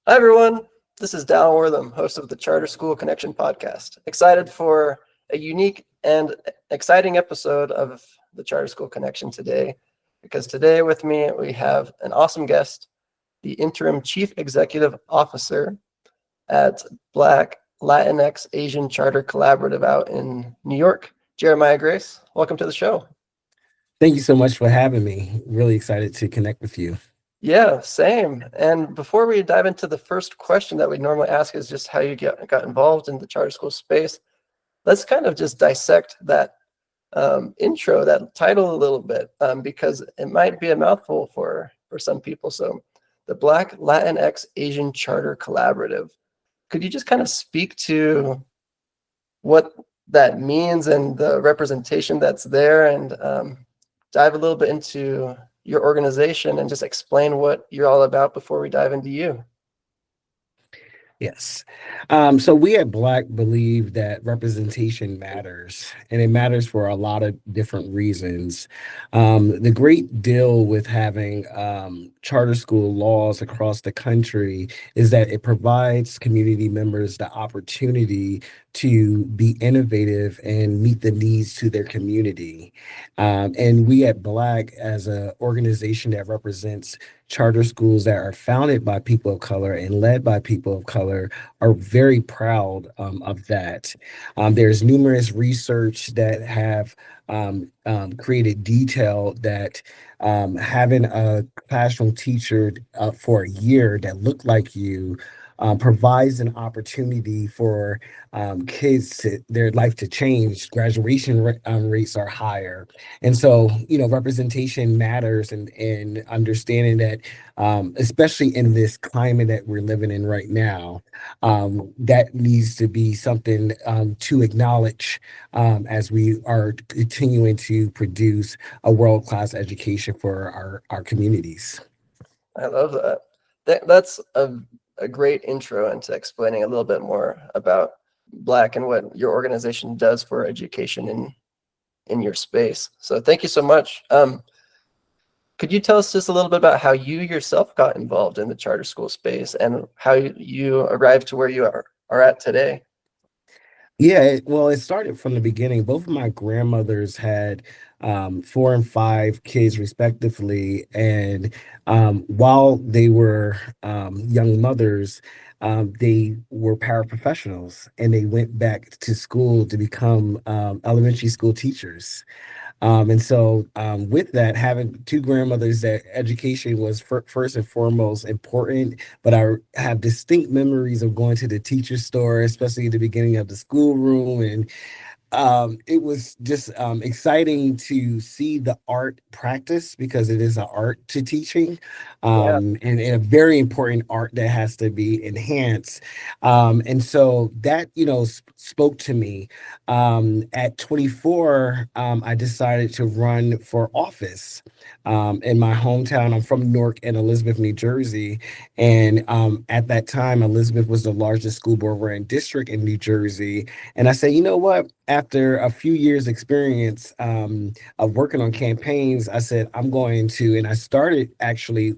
Hi, everyone. This is Dallan Wortham, host of the Charter School Connection podcast. Excited for a unique and exciting episode of the Charter School Connection today, because today with me we have an awesome guest, the interim chief executive officer at BLACC Latinx Asian Charter Collaborative out in New York, Jeremiah Grace. Welcome to the show. Thank you so much for having me. Really excited to connect with you. Yeah, same. And before we dive into the first question that we normally ask is just how you got involved in the charter school space, let's kind of just dissect that intro, that title a little bit, because it might be a mouthful for some people. So the BLACC Latinx Asian Charter Collaborative. Could you just kind of speak to what that means and the representation that's there, and dive a little bit into your organization and just explain what you're all about before we dive into you? Yes. So we at BLACC believe that representation matters, and it matters for a lot of different reasons. The great deal with having charter school laws across the country is that it provides community members the opportunity to be innovative and meet the needs to their community. And we at BLACC, as an organization that represents charter schools that are founded by people of color and led by people of color, are very proud of that. There's numerous research that have created detail that having a classroom teacher for a year that looked like you provides an opportunity for kids their life to change. Graduation rates are higher, and so representation matters, and understanding that, especially in this climate that we're living in right now, that needs to be something to acknowledge as we are continuing to produce a world-class education for our communities. I love that. That's a great intro into explaining a little bit more about BLACC and what your organization does for education in your space. So thank you so much. Could you tell us just a little bit about how you yourself got involved in the charter school space and how you arrived to where you are at today? Yeah, well, it started from the beginning. Both of my grandmothers had 4 and 5 kids, respectively. And while they were young mothers, they were paraprofessionals, and they went back to school to become elementary school teachers. And so, with that, having two grandmothers, that education was first and foremost important. But I have distinct memories of going to the teacher store, especially at the beginning of the schoolroom, and it was just exciting to see the art practice, because it is an art to teaching, Yeah, and a very important art that has to be enhanced. And so that, spoke to me. At 24, I decided to run for office in my hometown. I'm from Newark and Elizabeth, New Jersey. And at that time, Elizabeth was the largest school board run district in New Jersey. And I said, you know what? After a few years experience of working on campaigns, I said, I'm going to, and I started actually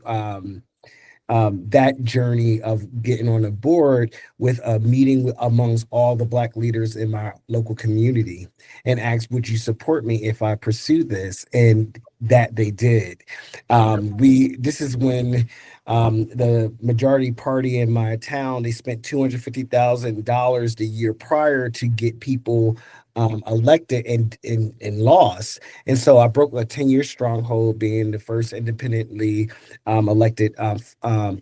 that journey of getting on the board with a meeting amongst all the Black leaders in my local community, and asked, would you support me if I pursue this? And that they did. This is when the majority party in my town, they spent $250,000 the year prior to get people elected, and lost. And so I broke a 10-year stronghold, being the first independently elected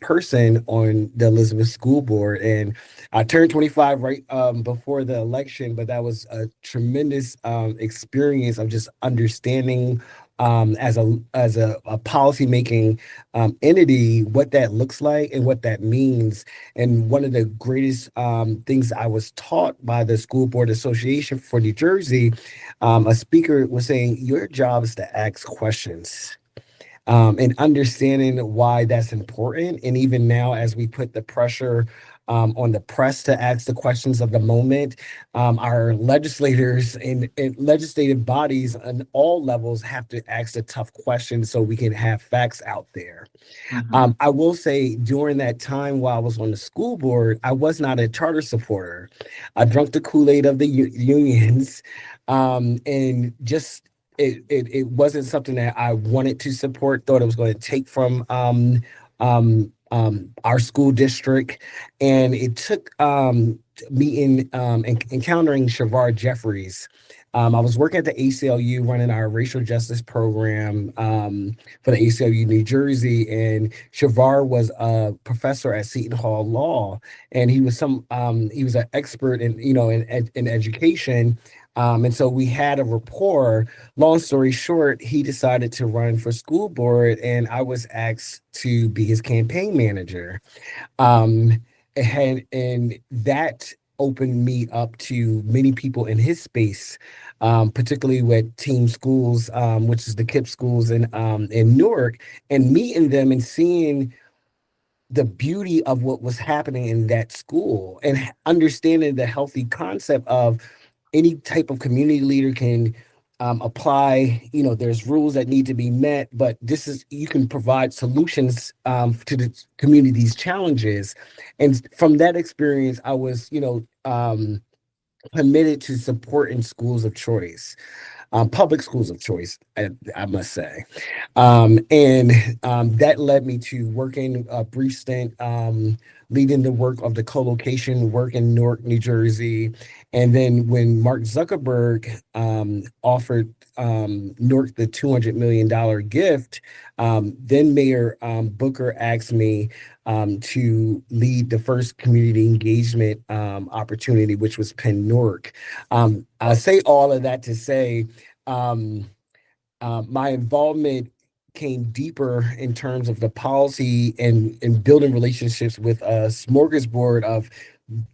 person on the Elizabeth School Board. And I turned 25 right before the election, but that was a tremendous experience of just understanding, as a policy making entity, what that looks like and what that means. And one of the greatest things I was taught by the School Board Association for New Jersey, a speaker was saying, your job is to ask questions. And understanding why that's important. And even now, as we put the pressure on the press to ask the questions of the moment. Our legislators and legislative bodies on all levels have to ask the tough questions so we can have facts out there. Mhm. I will say during that time while I was on the school board, I was not a charter supporter. I drank the Kool-Aid of the unions, and just it wasn't something that I wanted to support. Thought it was going to take from our school district, and it took me encountering Shavar Jeffries. I was working at the ACLU running our racial justice program for the ACLU New Jersey, and Shavar was a professor at Seton Hall Law, and he was an expert in in education. And so we had a rapport. Long story short, he decided to run for school board, and I was asked to be his campaign manager. Um, and that opened me up to many people in his space, particularly with Team Schools, which is the KIPP schools in Newark, and meeting them and seeing the beauty of what was happening in that school and understanding the healthy concept of any type of community leader can apply. There's rules that need to be met, but you can provide solutions to the community's challenges. And from that experience, I was, committed to supporting schools of choice, public schools of choice, I must say. And that led me to working a brief stint, leading the work of the co-location work in Newark, New Jersey. And then when Mark Zuckerberg offered Newark the $200 million gift, then Mayor Booker asked me to lead the first community engagement opportunity, which was Penn Newark. I say all of that to say, my involvement came deeper in terms of the policy and building relationships with a smorgasbord of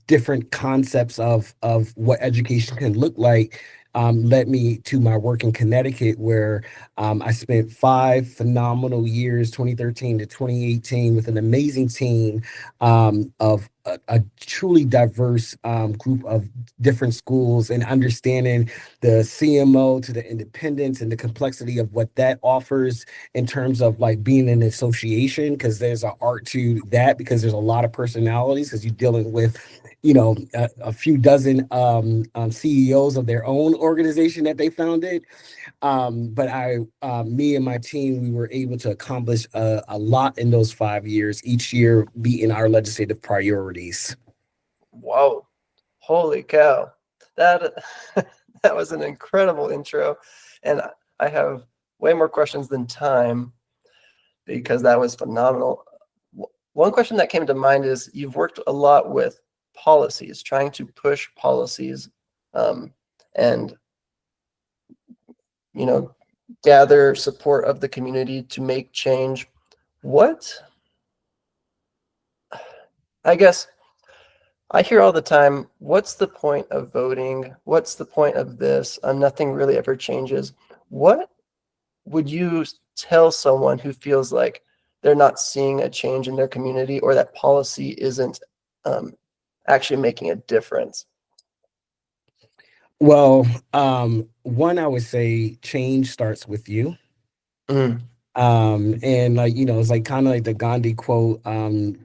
different concepts of what education can look like. Led me to my work in Connecticut, where I spent 5 phenomenal years, 2013 to 2018, with an amazing team of a truly diverse group of different schools, and understanding the CMO to the independence and the complexity of what that offers in terms of like being an association, because there's an art to that, because there's a lot of personalities, because you're dealing with a few dozen CEOs of their own organization that they founded. But me and my team, we were able to accomplish a lot in those 5 years, each year meeting our legislative priorities. Whoa, holy cow. That that was an incredible intro. And I have way more questions than time because that was phenomenal. One question that came to mind is you've worked a lot with policies, trying to push policies, and gather support of the community to make change. I guess I hear all the time, what's the point of voting? What's the point of this? Nothing really ever changes. What would you tell someone who feels like they're not seeing a change in their community, or that policy isn't actually making a difference? Well, one, I would say change starts with you. Mm, And it's like kind of like the Gandhi quote,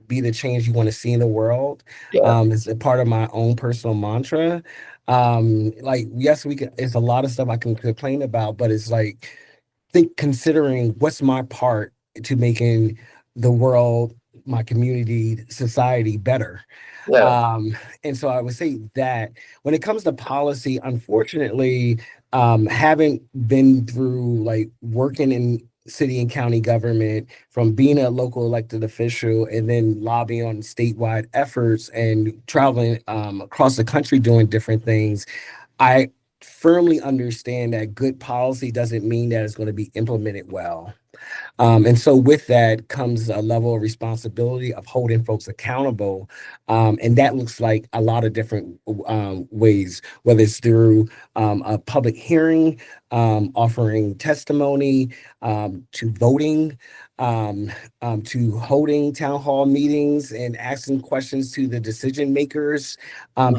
be the change you want to see in the world. yeah, It's a part of my own personal mantra. Like, yes, it's a lot of stuff I can complain about, but it's like, considering what's my part to making the world, my community, society better. yeah, Um, and so I would say that when it comes to policy, unfortunately, haven't been through like working in city and county government, from being a local elected official and then lobbying on statewide efforts and traveling across the country doing different things. I firmly understand that good policy doesn't mean that it's going to be implemented well. And so with that comes a level of responsibility of holding folks accountable. And that looks like a lot of different ways, whether it's through a public hearing, offering testimony, to voting, to holding town hall meetings and asking questions to the decision makers,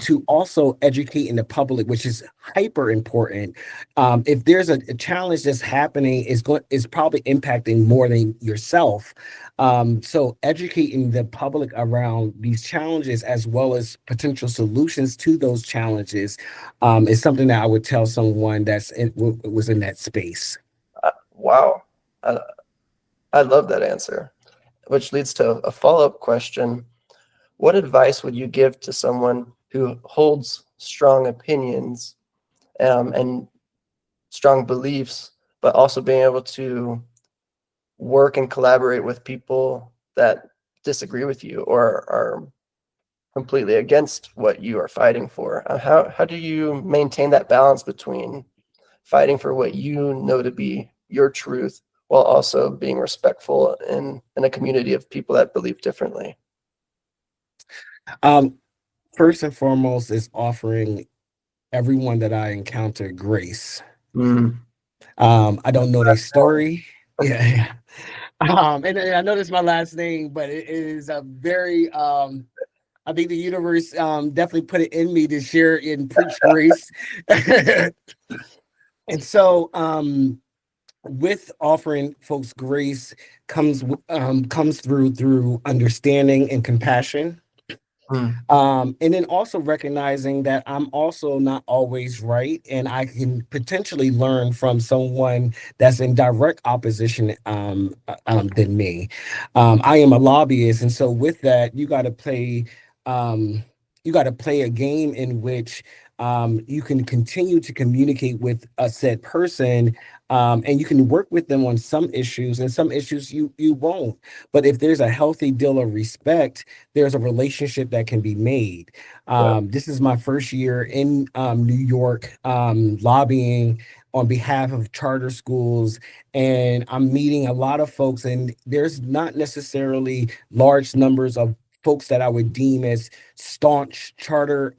to also educating the public, which is hyper important. If there's a challenge that's happening, is probably impacting more than yourself. So educating the public around these challenges as well as potential solutions to those challenges is something that I would tell someone was in that space. Wow. I love that answer, which leads to a follow-up question. What advice would you give to someone who holds strong opinions and strong beliefs, but also being able to work and collaborate with people that disagree with you or are completely against what you are fighting for? How do you maintain that balance between fighting for what you know to be your truth while also being respectful in a community of people that believe differently? First and foremost is offering everyone that I encounter grace. Mm. I don't know their story. Yeah. And I know this is my last name, but it is a very I think the universe definitely put it in me to share and preach grace. And so with offering folks grace comes through understanding and compassion. Mm. And then also recognizing that I'm also not always right, and I can potentially learn from someone that's in direct opposition than me. I am a lobbyist, and so with that, um, you got to play a game in which you can continue to communicate with a said person, and you can work with them on some issues, and some issues you won't. But if there's a healthy deal of respect, there's a relationship that can be made. Yeah. This is my first year in New York, lobbying on behalf of charter schools, and I'm meeting a lot of folks, and there's not necessarily large numbers of folks that I would deem as staunch charter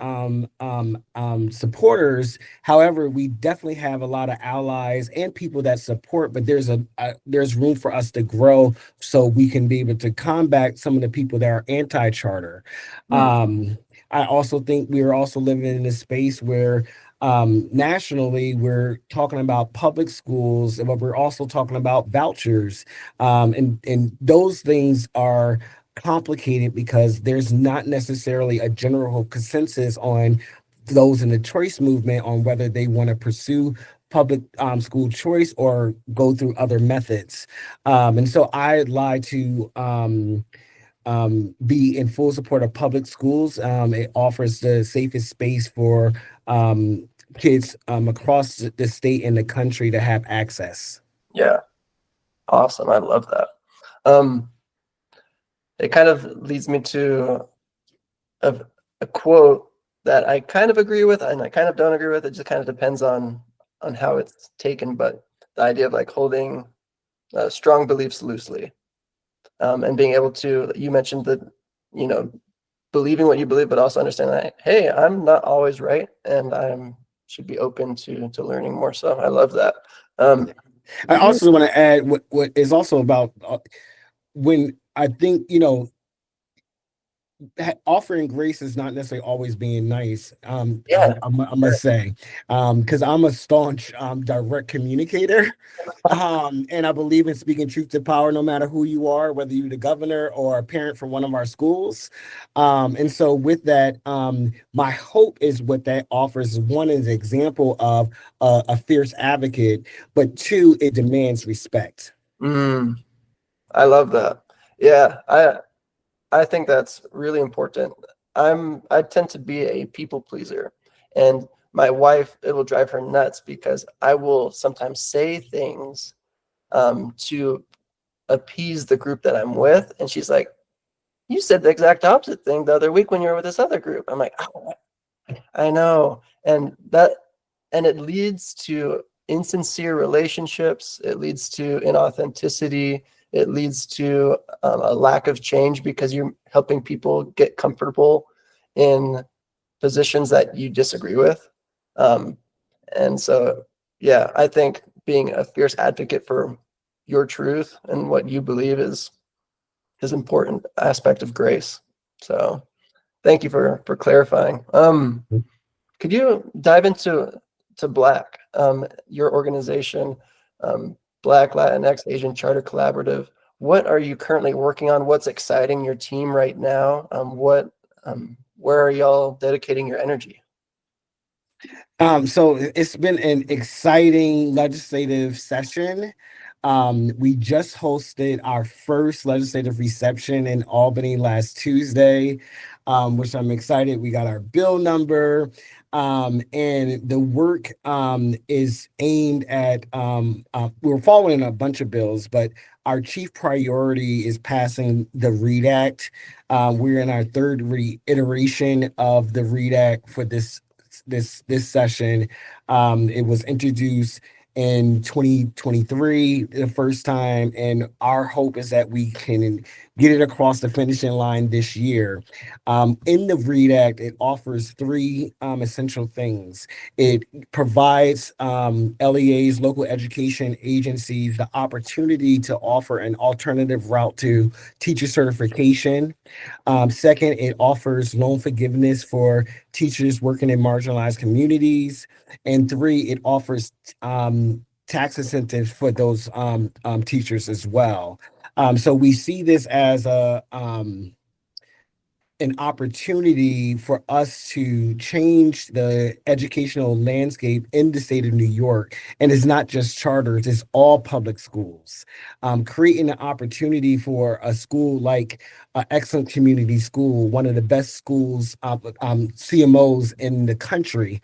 supporters. However, we definitely have a lot of allies and people that support, but there's room for us to grow so we can be able to combat some of the people that are anti-charter. Mm. I also think we are also living in a space where nationally we're talking about public schools, but we're also talking about vouchers. And those things are complicated because there's not necessarily a general consensus on those in the choice movement on whether they want to pursue public school choice or go through other methods. And so I lie to be in full support of public schools. It offers the safest space for kids across the state and the country to have access. Yeah. Awesome. I love that. Um, it kind of leads me to a quote that I kind of agree with and I kind of don't agree with. It just kind of depends on how it's taken, but the idea of like holding strong beliefs loosely, and being able to, you mentioned that, you know, believing what you believe, but also understanding that, hey, I'm not always right, and I should be open to learning more. So I love that. I also want to add what is also about when I think, offering grace is not necessarily always being nice. Yeah. I must say, because I'm a staunch direct communicator, and I believe in speaking truth to power, no matter who you are, whether you're the governor or a parent from one of our schools. And so, with that, my hope is what that offers. One is an example of a fierce advocate, but two, it demands respect. Mm, I love that. Yeah, I think that's really important. I tend to be a people pleaser, and my wife, it will drive her nuts because I will sometimes say things to appease the group that I'm with, and she's like, "You said the exact opposite thing the other week when you were with this other group." I'm like, "Oh, I know," and it leads to insincere relationships. It leads to inauthenticity. It leads to a lack of change because you're helping people get comfortable in positions that you disagree with. And so, yeah, I think being a fierce advocate for your truth and what you believe is important aspect of grace. So thank you for clarifying. Could you dive into BLACC, your organization, Black, Latinx, Asian Charter Collaborative? What are you currently working on? What's exciting your team right now? Where are y'all dedicating your energy? So it's been an exciting legislative session. We just hosted our first legislative reception in Albany last Tuesday, which I'm excited. We got our bill number, and the work is aimed at, we're following a bunch of bills, but our chief priority is passing the READ Act. We're in our third reiteration of the READ Act for this session. It was introduced in 2023 the first time, and our hope is that we can get it across the finishing line this year. In the READ Act, it offers three essential things. It provides LEAs, local education agencies, the opportunity to offer an alternative route to teacher certification. Second, it offers loan forgiveness for teachers working in marginalized communities. And three, it offers tax incentives for those teachers as well. So we see this as an opportunity for us to change the educational landscape in the state of New York. And it's not just charters, it's all public schools. Creating an opportunity for a school like Excellent Community School, one of the best schools, CMOs in the country,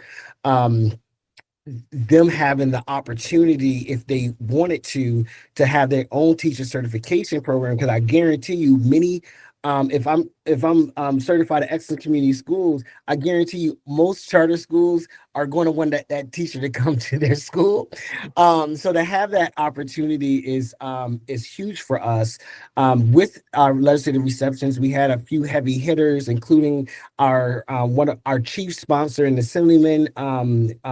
them having the opportunity, if they wanted to have their own teacher certification program, because I guarantee you many, if I'm certified at Excellent Community Schools, I guarantee you most charter schools are going to want that teacher to come to their school. So to have that opportunity is huge for us. With our legislative receptions, we had a few heavy hitters, including our one of our chief sponsor and assemblyman,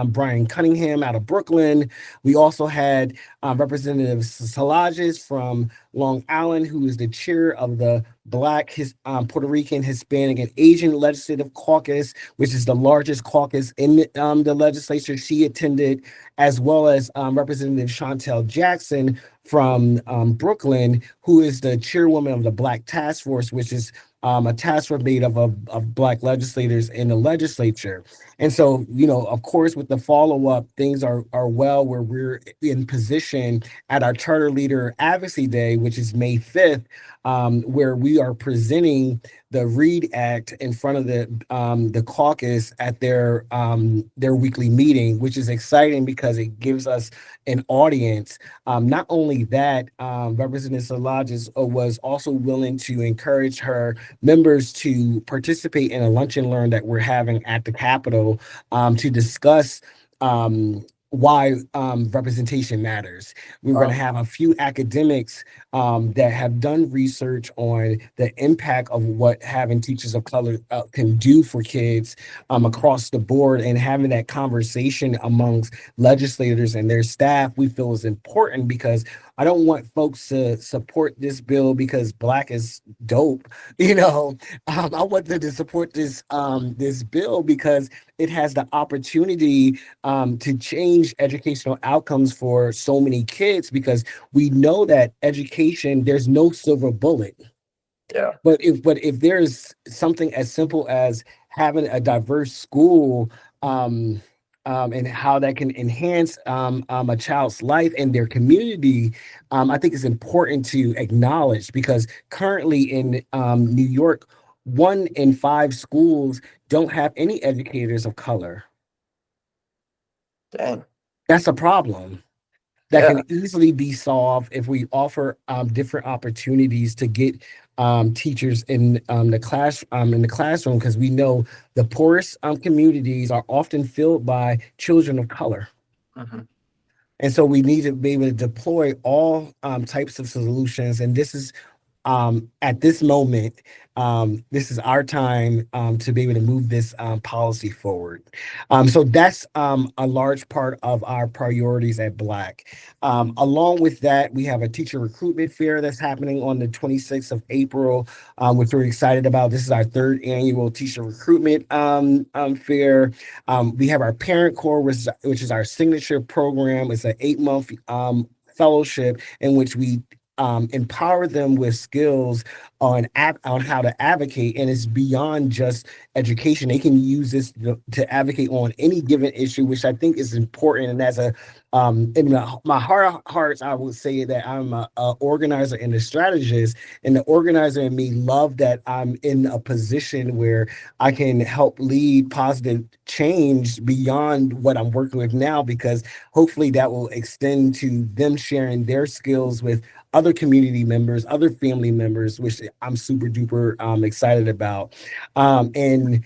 Brian Cunningham out of Brooklyn. We also had Representative Salages from Long Island, who is the chair of the Black, Puerto Rican, Hispanic, and Asian Legislative Caucus, which is the largest caucus in the legislature. She attended, as well as Representative Chantel Jackson from Brooklyn, who is the chairwoman of the Black Task Force, which is a task force made of Black legislators in the legislature. And so, of course, with the follow-up, things are well where we're in position at our Charter Leader Advocacy Day, which is May 5th, where we are presenting the READ Act in front of the caucus at their weekly meeting, which is exciting because it gives us an audience. Not only that, Representative Salages was also willing to encourage her members to participate in a lunch and learn that we're having at the Capitol to discuss why representation matters. We're going to have a few academics that have done research on the impact of what having teachers of color can do for kids across the board, and having that conversation amongst legislators and their staff we feel is important, because I don't want folks to support this bill because Black is dope. I want them to support this bill because it has the opportunity to change educational outcomes for so many kids, because we know that education, there's no silver bullet. Yeah. But if there's something as simple as having a diverse school, and how that can enhance a child's life and their community, I think it's important to acknowledge, because currently in New York, 1 in 5 schools don't have any educators of color. Dang. That's a problem that can easily be solved if we offer different opportunities to get teachers in the classroom, because we know the poorest communities are often filled by children of color. Mm-hmm. And so we need to be able to deploy all types of solutions. And this is at this moment, this is our time to be able to move this policy forward. So that's a large part of our priorities at BLACC. Along with that, we have a teacher recruitment fair that's happening on the 26th of April, which we're excited about. This is our third annual teacher recruitment fair. We have our Parent Corps, which is our signature program. It's an 8-month fellowship in which we empower them with skills on how to advocate, and it's beyond just education. They can use this to advocate on any given issue, which I think is important. And as a in my heart of hearts, I would say that I'm a organizer and a strategist, and the organizer in me love that I'm in a position where I can help lead positive change beyond what I'm working with now, because hopefully that will extend to them sharing their skills with other community members, other family members, which I'm super duper excited about. And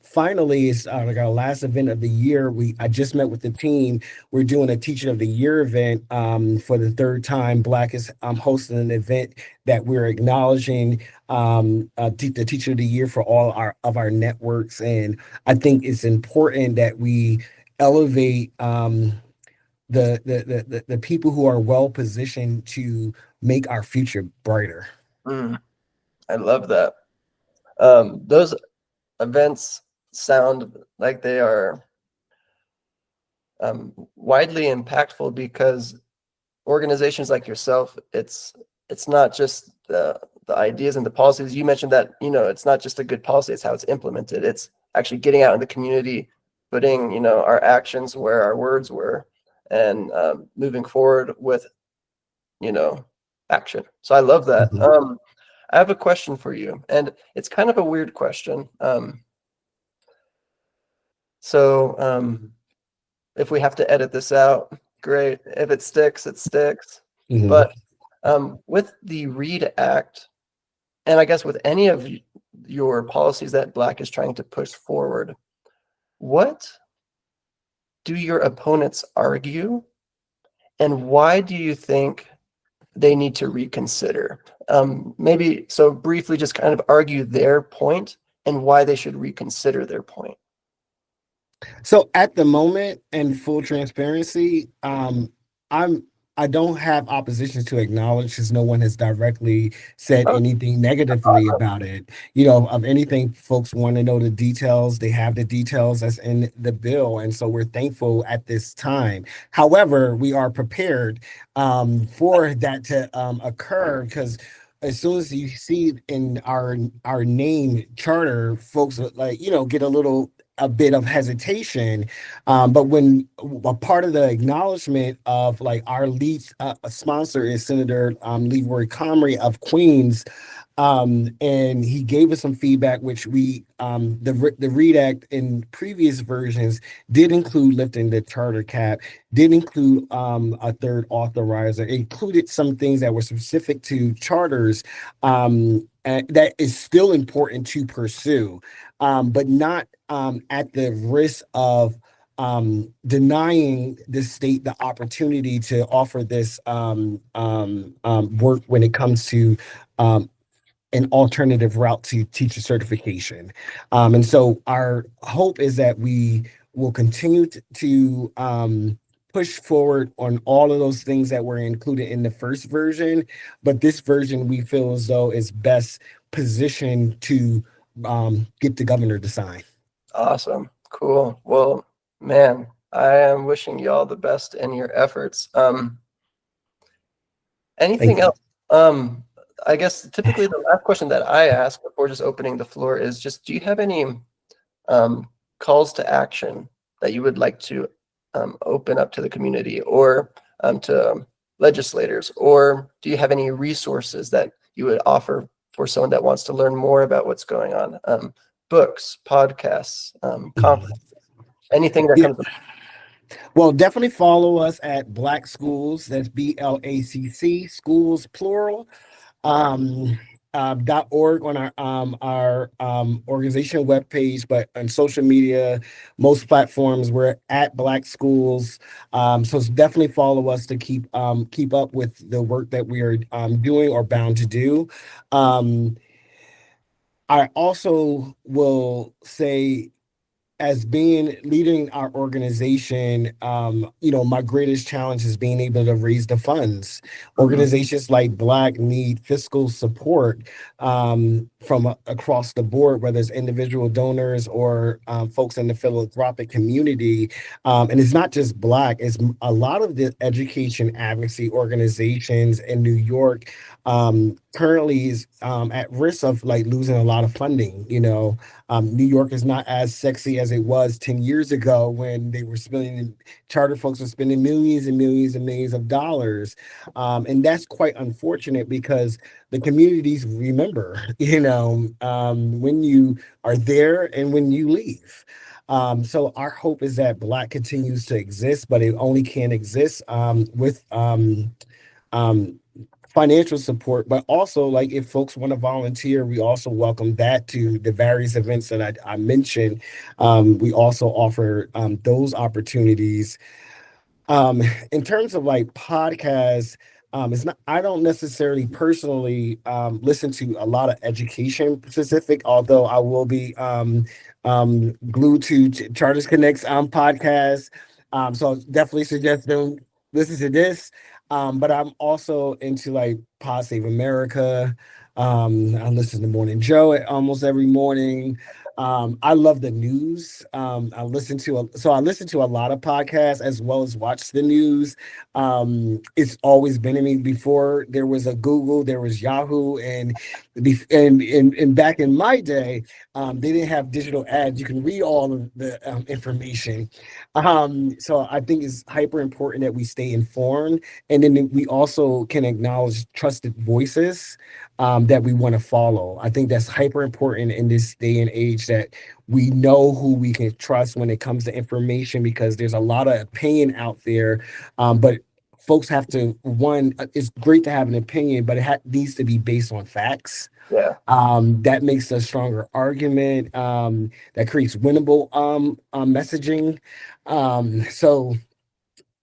finally, it's like our last event of the year. I just met with the team. We're doing a Teacher of the Year event for the third time. BLACC is hosting an event that we're acknowledging the Teacher of the Year for all our networks. And I think it's important that we elevate the people who are well positioned to make our future brighter. I love that. Those events sound like they are widely impactful, because organizations like yourself, it's not just the ideas and the policies. You mentioned that, it's not just a good policy, it's how it's implemented. It's actually getting out in the community, putting, our actions where our words were, and moving forward with, action. So I love that. I have a question for you, and it's kind of a weird question. If we have to edit this out, great. If it sticks, it sticks. But with the READ Act, and I guess with any of your policies that BLACC is trying to push forward, what do your opponents argue, and why do you think they need to reconsider? Maybe so briefly, just kind of argue their point and why they should reconsider their point. So at the moment, in full transparency, I don't have opposition to acknowledge, because no one has directly said anything negatively about it. Of anything, folks want to know the details. They have the details that's in the bill, and so we're thankful at this time. However, we are prepared for that to occur, because as soon as you see in our name charter, folks get a bit of hesitation. But when a part of the acknowledgement of our lead sponsor is Senator Leroy Comrie of Queens, and he gave us some feedback, which the READ Act in previous versions did include lifting the charter cap, did include a third authorizer, included some things that were specific to charters, and that is still important to pursue, but not at the risk of denying the state the opportunity to offer this work when it comes to an alternative route to teacher certification. And so our hope is that we will continue to push forward on all of those things that were included in the first version, but this version we feel as though is best positioned to get the governor to sign. Awesome. Cool. Well, man, I am wishing you all the best in your efforts. Anything else? I guess typically the last question that I ask before just opening the floor is just, do you have any calls to action that you would like to open up to the community, or to legislators, or do you have any resources that you would offer for someone that wants to learn more about what's going on? Books, podcasts, conferences, anything that comes up. Well, definitely follow us at BLACC Schools. That's BLACC, schools plural. .org on our organizational webpage, but on social media, most platforms, we're at Black Schools. So definitely follow us to keep up with the work that we are doing or bound to do. I also will say, as being leading our organization, my greatest challenge is being able to raise the funds. Organizations like BLACC need fiscal support from across the board, whether it's individual donors or folks in the philanthropic community. And it's not just BLACC; it's a lot of the education advocacy organizations in New York currently is at risk of like losing a lot of funding. New York is not as sexy as it was 10 years ago when they were spending, charter folks were spending millions and millions and millions of dollars. And that's quite unfortunate because the communities remember, when you are there and when you leave. So our hope is that BLACC continues to exist, but it only can exist with financial support, but also like if folks want to volunteer, we also welcome that to the various events that I mentioned. We also offer those opportunities. In terms of like podcasts, it's not, I don't necessarily personally listen to a lot of education specific, although I will be glued to Charters Connect's podcast. So I'll definitely suggest them listen to this. But I'm also into like Pod Save America. I listen to Morning Joe almost every morning. I love the news. I listen to a lot of podcasts as well as watch the news. It's always been in me. Before there was a Google, there was Yahoo, and back in my day, they didn't have digital ads. You can read all of the information. So I think it's hyper important that we stay informed, and then we also can acknowledge trusted voices that we want to follow. I think that's hyper important in this day and age, that we know who we can trust when it comes to information, because there's a lot of opinion out there. But folks have to, one, it's great to have an opinion, but it needs to be based on facts. Yeah. That makes a stronger argument. That creates winnable messaging. So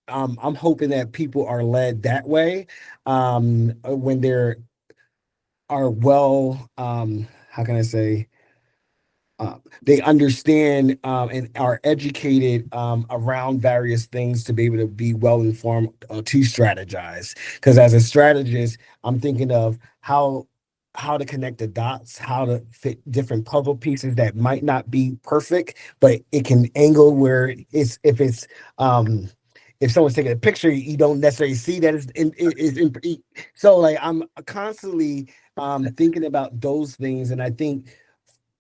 I'm hoping that people are led that way when they're are well, how can I say, they understand and are educated around various things to be able to be well informed to strategize. Because as a strategist, I'm thinking of how to connect the dots, how to fit different puzzle pieces that might not be perfect, but it can angle where it's if someone's taking a picture, you don't necessarily see that so like I'm constantly thinking about those things. And I think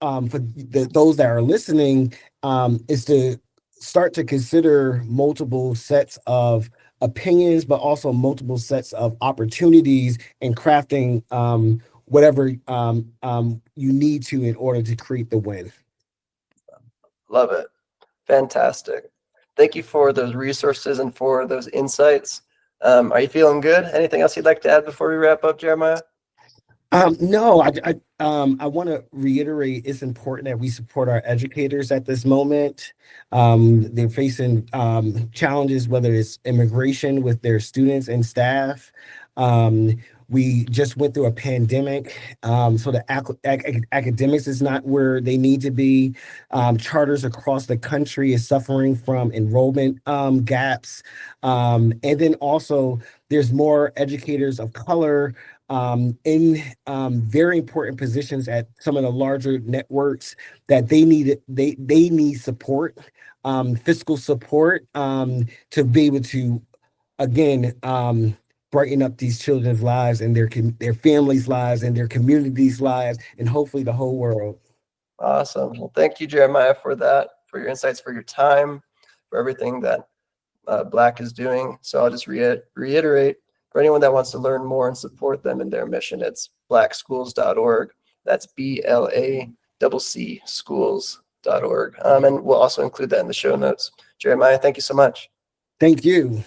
for those that are listening, is to start to consider multiple sets of opinions, but also multiple sets of opportunities in crafting whatever you need to in order to create the win. Love it. Fantastic. Thank you for those resources and for those insights. Are you feeling good? Anything else you'd like to add before we wrap up, Jeremiah? No, I want to reiterate, it's important that we support our educators at this moment. They're facing challenges, whether it's immigration with their students and staff. We just went through a pandemic, so the academics is not where they need to be. Charters across the country is suffering from enrollment gaps. And then also there's more educators of color in very important positions at some of the larger networks that they need support, fiscal support, to be able to again brighten up these children's lives and their families' lives and their communities' lives, and hopefully the whole world. Awesome. Well, thank you, Jeremiah, for that, for your insights, for your time, for everything that BLACC is doing. So I'll just reiterate, for anyone that wants to learn more and support them in their mission, it's blackschools.org. That's BLACC schools.org. And we'll also include that in the show notes. Jeremiah, thank you so much. Thank you.